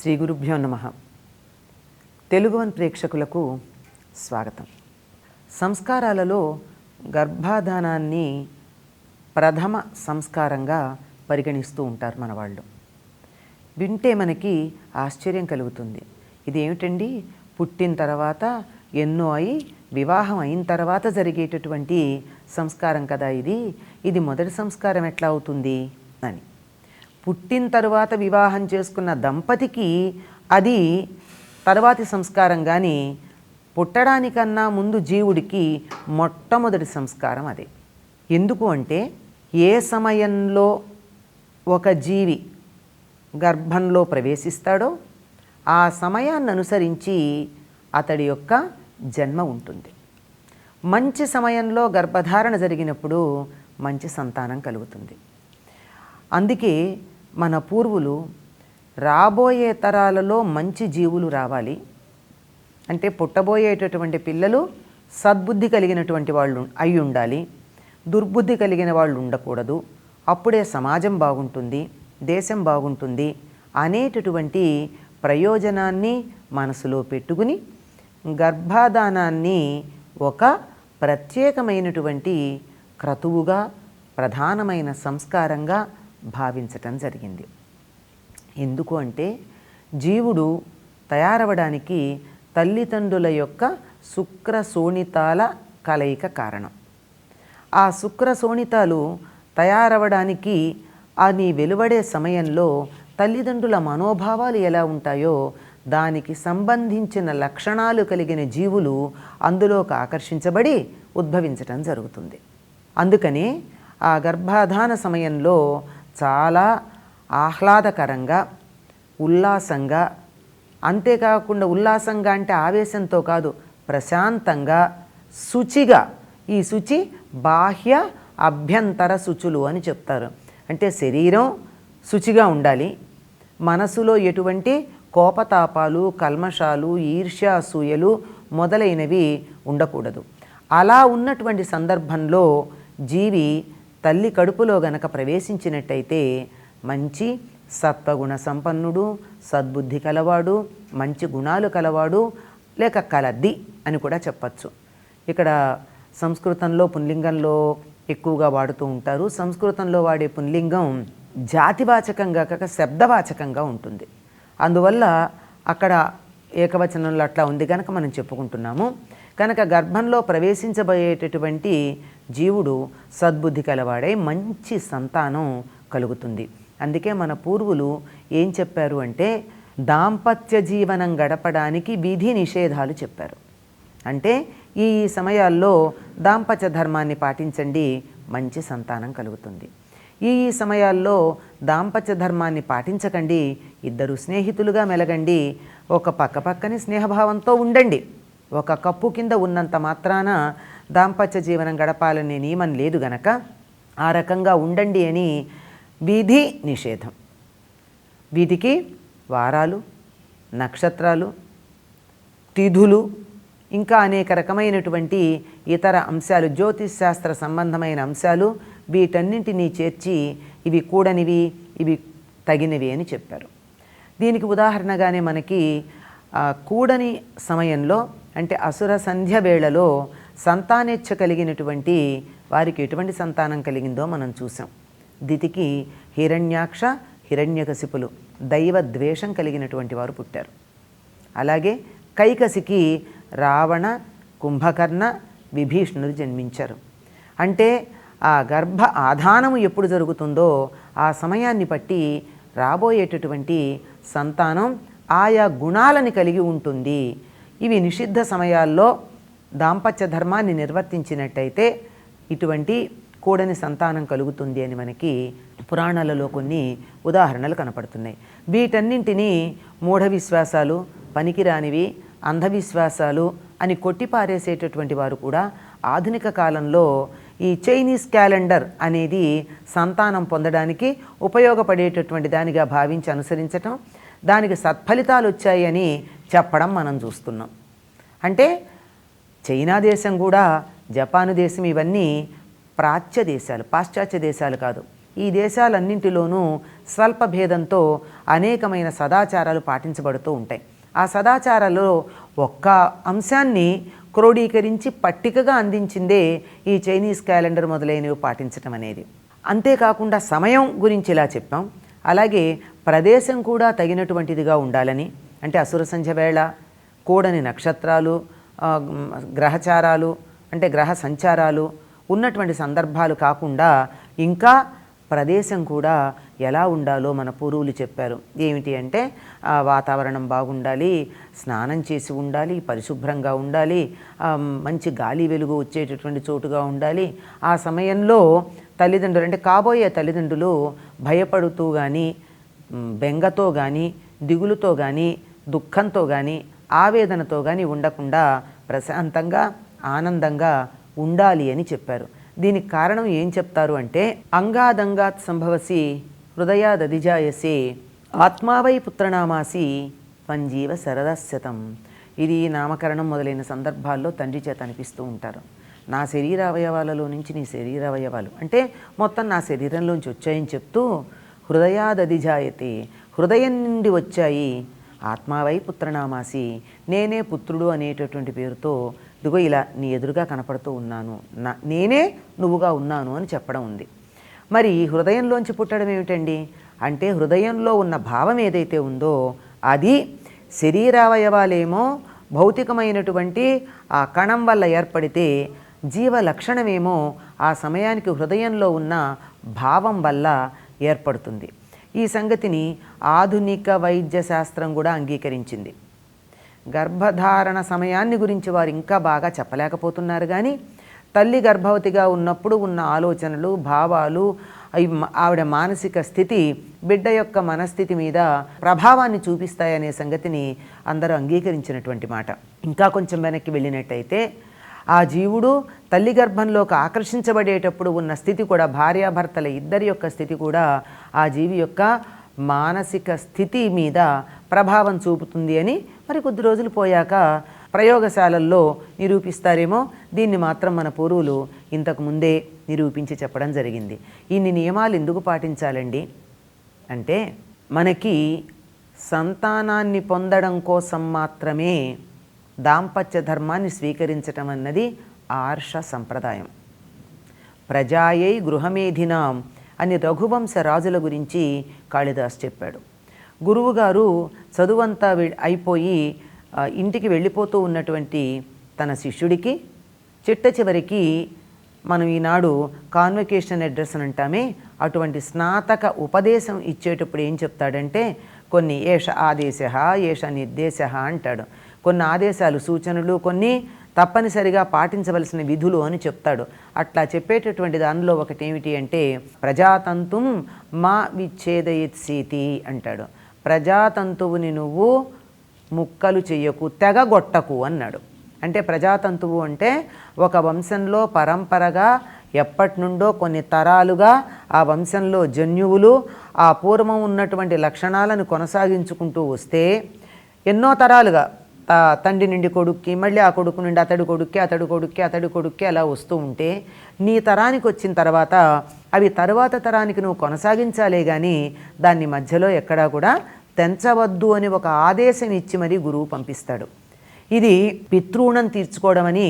శ్రీ గురుభ్యో నమః. తెలుగువన్ ప్రేక్షకులకు స్వాగతం. సంస్కారాలలో గర్భాధానాన్ని ప్రథమ సంస్కారంగా పరిగణిస్తూ ఉంటారు మన వాళ్ళు. వింటే మనకి ఆశ్చర్యం కలుగుతుంది. ఇదేమిటండి, పుట్టిన తర్వాత ఎన్నో అయి వివాహం అయిన తర్వాత జరిగేటటువంటి సంస్కారం కదా ఇది మొదటి సంస్కారం ఎట్లా అవుతుంది అని. పుట్టిన తర్వాత వివాహం చేసుకున్న దంపతికి అది తర్వాతి సంస్కారం, కానీ పుట్టడానికన్నా ముందు జీవుడికి మొట్టమొదటి సంస్కారం అదే. ఎందుకు అంటే, ఏ సమయంలో ఒక జీవి గర్భంలో ప్రవేశిస్తాడో ఆ సమయాన్ని అనుసరించి అతడి యొక్క జన్మ ఉంటుంది. మంచి సమయంలో గర్భధారణ జరిగినప్పుడు మంచి సంతానం కలుగుతుంది. అందుకే మన పూర్వులు రాబోయే తరాలలో మంచి జీవులు రావాలి అంటే పుట్టబోయేటటువంటి పిల్లలు సద్బుద్ధి కలిగినటువంటి వాళ్ళు అయి ఉండాలి, దుర్బుద్ధి కలిగిన వాళ్ళు ఉండకూడదు, అప్పుడే సమాజం బాగుంటుంది, దేశం బాగుంటుంది అనేటటువంటి ప్రయోజనాన్ని మనసులో పెట్టుకుని గర్భాధానాన్ని ఒక ప్రత్యేకమైనటువంటి క్రతువుగా, ప్రధానమైన సంస్కారంగా భావించటం జరిగింది. ఎందుకు అంటే, జీవుడు తయారవడానికి తల్లిదండ్రుల యొక్క శుక్ర శోణితాల కలయిక కారణం. ఆ శుక్ర శోణితాలు తయారవడానికి అని వెలువడే సమయంలో తల్లిదండ్రుల మనోభావాలు ఎలా ఉంటాయో దానికి సంబంధించిన లక్షణాలు కలిగిన జీవులు అందులోకి ఆకర్షించబడి ఉద్భవించటం జరుగుతుంది. అందుకని ఆ గర్భాధాన సమయంలో చాలా ఆహ్లాదకరంగా, ఉల్లాసంగా, అంతేకాకుండా ఉల్లాసంగా అంటే ఆవేశంతో కాదు, ప్రశాంతంగా, శుచిగా, ఈ శుచి బాహ్య అభ్యంతర శుచులు అని చెప్తారు. అంటే శరీరం శుచిగా ఉండాలి, మనసులో ఎటువంటి కోపతాపాలు, కల్మషాలు, ఈర్ష్య, అసూయలు మొదలైనవి ఉండకూడదు. అలా ఉన్నటువంటి సందర్భంలో జీవి తల్లి కడుపులో గనక ప్రవేశించినట్టయితే మంచి సత్వగుణ సంపన్నుడు, సద్బుద్ధి కలవాడు, మంచి గుణాలు కలవాడు, లేక కలద్ది అని కూడా చెప్పచ్చు. ఇక్కడ సంస్కృతంలో పుంలింగంలో ఎక్కువగా వాడుతూ ఉంటారు. సంస్కృతంలో వాడే పుంలింగం జాతివాచకంగా కాక శబ్దవాచకంగా ఉంటుంది. అందువల్ల అక్కడ ఏకవచనంలో అట్లా ఉంది కనుక మనం చెప్పుకుంటున్నాము. కనుక గర్భంలో ప్రవేశించబోయేటటువంటి జీవుడు సద్బుద్ధి కలవాడై మంచి సంతానం కలుగుతుంది. అందుకే మన పూర్వులు ఏం చెప్పారు అంటే, దాంపత్య జీవనం గడపడానికి విధి నిషేధాలు చెప్పారు. అంటే ఈ సమయాల్లో దాంపత్య ధర్మాన్ని పాటించండి, మంచి సంతానం కలుగుతుంది. ఈ సమయాల్లో దాంపత్య ధర్మాన్ని పాటించకండి, ఇద్దరు స్నేహితులుగా మెలగండి, ఒక పక్కపక్కని స్నేహభావంతో ఉండండి, ఒక కప్పు కింద ఉన్నంత మాత్రాన దాంపత్య జీవనం గడపాలనే నియమం లేదు గనక ఆ రకంగా ఉండండి అని విధి నిషేధం. వీటికి వారాలు, నక్షత్రాలు, తిథులు, ఇంకా అనేక రకమైనటువంటి ఇతర అంశాలు, జ్యోతిష్ శాస్త్ర సంబంధమైన అంశాలు, వీటన్నింటినీ చేర్చి ఇవి కూడనివి, ఇవి తగినవి అని చెప్పారు. దీనికి ఉదాహరణగానే మనకి కూడని సమయంలో అంటే అసుర సంధ్య వేళలో సంతానేచ్ఛ కలిగినటువంటి వారికి ఎటువంటి సంతానం కలిగిందో మనం చూసాం. దితికి హిరణ్యాక్ష, హిరణ్యకశిపులు దైవ ద్వేషం కలిగినటువంటి వారు పుట్టారు. అలాగే కైకసికి రావణ, కుంభకర్ణ, విభీషణులు జన్మించారు. అంటే ఆ గర్భ ఆధానము ఎప్పుడు జరుగుతుందో ఆ సమయాన్ని బట్టి రాబోయేటటువంటి సంతానం ఆయా గుణాలని కలిగి ఉంటుంది. ఇవి నిషిద్ధ సమయాల్లో దాంపత్య ధర్మాన్ని నిర్వర్తించినట్టయితే ఇటువంటి కూడని సంతానం కలుగుతుంది అని మనకి పురాణాలలో కొన్ని ఉదాహరణలు కనపడుతున్నాయి. వీటన్నింటినీ మూఢ విశ్వాసాలు, పనికిరానివి, అంధవిశ్వాసాలు అని కొట్టిపారేసేటటువంటి వారు కూడా ఆధునిక కాలంలో ఈ చైనీస్ క్యాలెండర్ అనేది సంతానం పొందడానికి ఉపయోగపడేటటువంటి దానిగా భావించి అనుసరించటం, దానికి సత్ఫలితాలు వచ్చాయని చెప్పడం మనం చూస్తున్నాం. అంటే చైనా దేశం కూడా, జపాను దేశం ఇవన్నీ ప్రాచ్య దేశాలు, పాశ్చాత్య దేశాలు కాదు. ఈ దేశాలన్నింటిలోనూ స్వల్ప భేదంతో అనేకమైన సదాచారాలు పాటించబడుతూ ఉంటాయి. ఆ సదాచారాలలో ఒక్క అంశాన్ని క్రోడీకరించి పట్టికగా అందించిందే ఈ చైనీస్ క్యాలెండర్ మొదలైనవి పాటించటం అనేది. అంతేకాకుండా సమయం గురించి ఇలా చెప్పాం. అలాగే ప్రదేశం కూడా తగినటువంటిదిగా ఉండాలని, అంటే అసుర సంధ్య వేళ, కూడని నక్షత్రాలు, గ్రహచారాలు అంటే గ్రహ సంచారాలు ఉన్నటువంటి సందర్భాలు కాకుండా ఇంకా ప్రదేశం కూడా ఎలా ఉండాలో మన పూర్వులు చెప్పారు. ఏమిటి అంటే వాతావరణం బాగుండాలి, స్నానం చేసి ఉండాలి, పరిశుభ్రంగా ఉండాలి, మంచి గాలి వెలుగు వచ్చేటటువంటి చోటుగా ఉండాలి. ఆ సమయంలో తల్లిదండ్రులు అంటే కాబోయే తల్లిదండ్రులు భయపడుతూ కానీ, బెంగతో కానీ, దిగులుతో కానీ, దుఃఖంతో కానీ, ఆవేదనతో కానీ ఉండకుండా ప్రశాంతంగా ఆనందంగా ఉండాలి అని చెప్పారు. దీనికి కారణం ఏం చెప్తారు అంటే అంగాదంగాత్ సంభవసి హృదయాదధిజాయసే ఆత్మావై పుత్రనామాసి పంజీవ శరదశతం. ఇది నామకరణం మొదలైన సందర్భాల్లో తండ్రి చేత అనిపిస్తూ ఉంటారు. నా శరీర అవయవాలలో నుంచి నీ శరీర అవయవాలు అంటే మొత్తం నా శరీరంలోంచి వచ్చాయని చెప్తూ హృదయాదధిజాయతే హృదయం నుండి వచ్చాయి, ఆత్మావై పుత్రనామాసి నేనే పుత్రుడు అనేటటువంటి పేరుతో ఇదిగో ఇలా నీ ఎదురుగా కనపడుతూ ఉన్నాను, నేనే నువ్వుగా ఉన్నాను అని చెప్పడం ఉంది. మరి హృదయంలోంచి పుట్టడం ఏమిటండి అంటే హృదయంలో ఉన్న భావం ఏదైతే ఉందో అది శరీరావయవాలేమో భౌతికమైనటువంటి ఆ కణం వల్ల ఏర్పడితే జీవ లక్షణమేమో ఆ సమయానికి హృదయంలో ఉన్న భావం వల్ల ఏర్పడుతుంది. ఈ సంగతిని ఆధునిక వైద్య శాస్త్రం కూడా అంగీకరించింది. గర్భధారణ సమయాన్ని గురించి వారు ఇంకా బాగా చెప్పలేకపోతున్నారు, కానీ తల్లి గర్భవతిగా ఉన్నప్పుడు ఉన్న ఆలోచనలు, భావాలు, ఆవిడ మానసిక స్థితి బిడ్డ యొక్క మనస్థితి మీద ప్రభావాన్ని చూపిస్తాయనే సంగతిని అందరూ అంగీకరించినటువంటి మాట. ఇంకా కొంచెం వెనక్కి వెళ్ళినట్టయితే ఆ జీవుడు తల్లి గర్భంలోకి ఆకర్షించబడేటప్పుడు ఉన్న స్థితి కూడా, భార్యాభర్తల ఇద్దరి యొక్క స్థితి కూడా ఆ జీవి యొక్క మానసిక స్థితి మీద ప్రభావం చూపుతుంది అని మరి కొద్ది రోజులు పోయాక ప్రయోగశాలల్లో నిరూపిస్తారేమో. దీన్ని మాత్రం మన పూర్వులు ఇంతకు ముందే నిరూపించి చెప్పడం జరిగింది. ఇన్ని నియమాలు ఎందుకు పాటించాలండి అంటే మనకి సంతానాన్ని పొందడం కోసం మాత్రమే దాంపత్య ధర్మాన్ని స్వీకరించటం అన్నది ఆర్ష సంప్రదాయం. ప్రజాయై గృహమేధినాం అని రఘువంశ రాజుల గురించి కాళిదాస్ చెప్పాడు. గురువుగారు చదువంతా అయిపోయి ఇంటికి వెళ్ళిపోతూ ఉన్నటువంటి తన శిష్యుడికి చిట్ట చివరికి మనం ఈనాడు కాన్వకేషన్ అడ్రస్ అని అంటామే, అటువంటి స్నాతక ఉపదేశం ఇచ్చేటప్పుడు ఏం చెప్తాడంటే కొన్ని ఏష ఆదేశ ఏష నిర్దేశ అంటాడు. కొన్ని ఆదేశాలు, సూచనలు, కొన్ని తప్పనిసరిగా పాటించవలసిన విధులు అని చెప్తాడు. అట్లా చెప్పేటటువంటి దానిలో ఒకటి ఏమిటి అంటే ప్రజాతంతుం మా విచ్ఛేదయత్సీతి అంటాడు. ప్రజాతంతువుని నువ్వు ముక్కలు చెయ్యకు, తెగగొట్టకు అన్నాడు. అంటే ప్రజాతంతువు అంటే ఒక వంశంలో పరంపరగా ఎప్పటి నుండో కొన్ని తరాలుగా ఆ వంశంలో జన్యువులు ఆ పూర్వం ఉన్నటువంటి లక్షణాలను కొనసాగించుకుంటూ వస్తే ఎన్నో తరాలుగా తండ్రి నుండి కొడుక్కి, మళ్ళీ ఆ కొడుకు నుండి అతడి కొడుక్కి, అతడి కొడుక్కి, అతడి కొడుక్కి అలా వస్తూ ఉంటే నీ తరానికి వచ్చిన తర్వాత అవి తరువాత తరానికి నువ్వు కొనసాగించాలే కానీ దాన్ని మధ్యలో ఎక్కడా కూడా తెంచవద్దు అని ఒక ఆదేశం ఇచ్చి మరీ గురువు పంపిస్తాడు. ఇది పితృణం తీర్చుకోవడం అని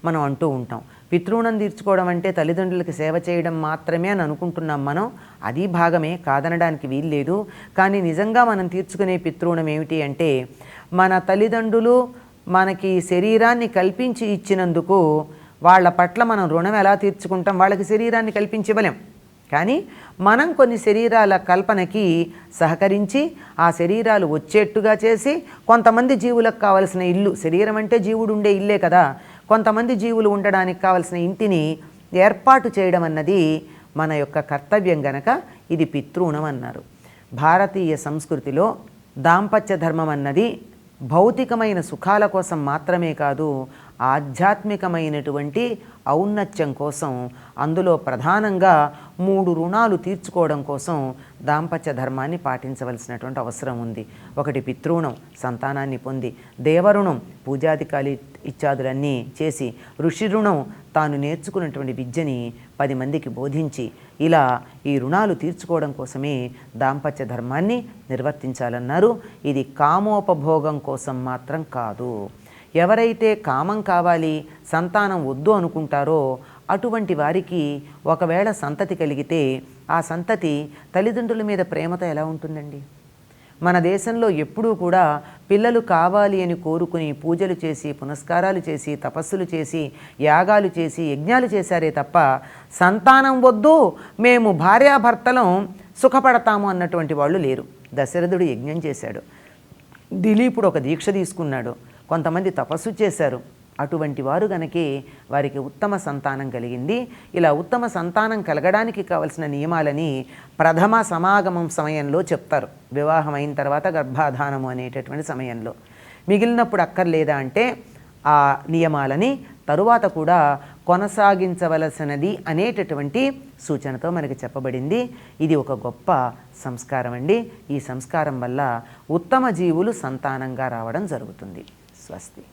మనం అంటూ ఉంటాం. పితృణం తీర్చుకోవడం అంటే తల్లిదండ్రులకి సేవ చేయడం మాత్రమే అని అనుకుంటున్నాం మనం. అది భాగమే, కాదనడానికి వీల్లేదు. కానీ నిజంగా మనం తీర్చుకునే పితృణం ఏమిటి అంటే మన తల్లిదండ్రులు మనకి శరీరాన్ని కల్పించి ఇచ్చినందుకు వాళ్ళ పట్ల మనం రుణం ఎలా తీర్చుకుంటాం? వాళ్ళకి శరీరాన్ని కల్పించి ఇవ్వలేం, కానీ మనం కొన్ని శరీరాల కల్పనకి సహకరించి ఆ శరీరాలు వచ్చేట్టుగా చేసి కొంతమంది జీవులకు కావలసిన ఇల్లు, శరీరం అంటే జీవుడు ఉండే ఇల్లే కదా, కొంతమంది జీవులు ఉండడానికి కావలసిన ఇంటిని ఏర్పాటు చేయడం అన్నది మన యొక్క కర్తవ్యం గనక ఇది పితృణం అన్నారు. భారతీయ సంస్కృతిలో దాంపత్య ధర్మం అన్నది భౌతికమైన సుఖాల కోసం మాత్రమే కాదు, ఆధ్యాత్మికమైనటువంటి ఔన్నత్యం కోసం, అందులో ప్రధానంగా 3 రుణాలు తీర్చుకోవడం కోసం దాంపత్య ధర్మాన్ని పాటించవలసినటువంటి అవసరం ఉంది. ఒకటి పితృణం, సంతానాన్ని పొంది, దేవరుణం, పూజాదికాలి ఇత్యాదులన్నీ చేసి, ఋషి రుణం, తాను నేర్చుకున్నటువంటి విద్యని 10 మందికి బోధించి, ఇలా ఈ రుణాలు తీర్చుకోవడం కోసమే దాంపత్య ధర్మాన్ని నిర్వర్తించాలన్నారు. ఇది కామోపభోగం కోసం మాత్రం కాదు. ఎవరైతే కామం కావాలి, సంతానం వద్దు అనుకుంటారో అటువంటి వారికి ఒకవేళ సంతతి కలిగితే ఆ సంతతి తల్లిదండ్రుల మీద ప్రేమతో ఎలా ఉంటుందండి? మన దేశంలో ఎప్పుడూ కూడా పిల్లలు కావాలి అని కోరుకుని పూజలు చేసి, పునస్కారాలు చేసి, తపస్సులు చేసి, యాగాలు చేసి, యజ్ఞాలు చేశారే తప్ప సంతానం వద్దు, మేము భార్యాభర్తలం సుఖపడతాము అన్నటువంటి వాళ్ళు లేరు. దశరథుడు యజ్ఞం చేశాడు, దిలీపుడు ఒక దీక్ష తీసుకున్నాడు, కొంతమంది తపస్సు చేశారు. అటువంటి వారు గనకే వారికి ఉత్తమ సంతానం కలిగింది. ఇలా ఉత్తమ సంతానం కలగడానికి కావలసిన నియమాలని ప్రథమ సమాగమం సమయంలో చెప్తారు. వివాహం అయిన తర్వాత గర్భాధానము అనేటటువంటి సమయంలో. మిగిలినప్పుడు అక్కర్లేదా అంటే ఆ నియమాలని తరువాత కూడా కొనసాగించవలసినది అనేటటువంటి సూచనతో మనకి చెప్పబడింది. ఇది ఒక గొప్ప సంస్కారం అండి. ఈ సంస్కారం వల్ల ఉత్తమ జీవులు సంతానంగా రావడం జరుగుతుంది. స్వస్తి.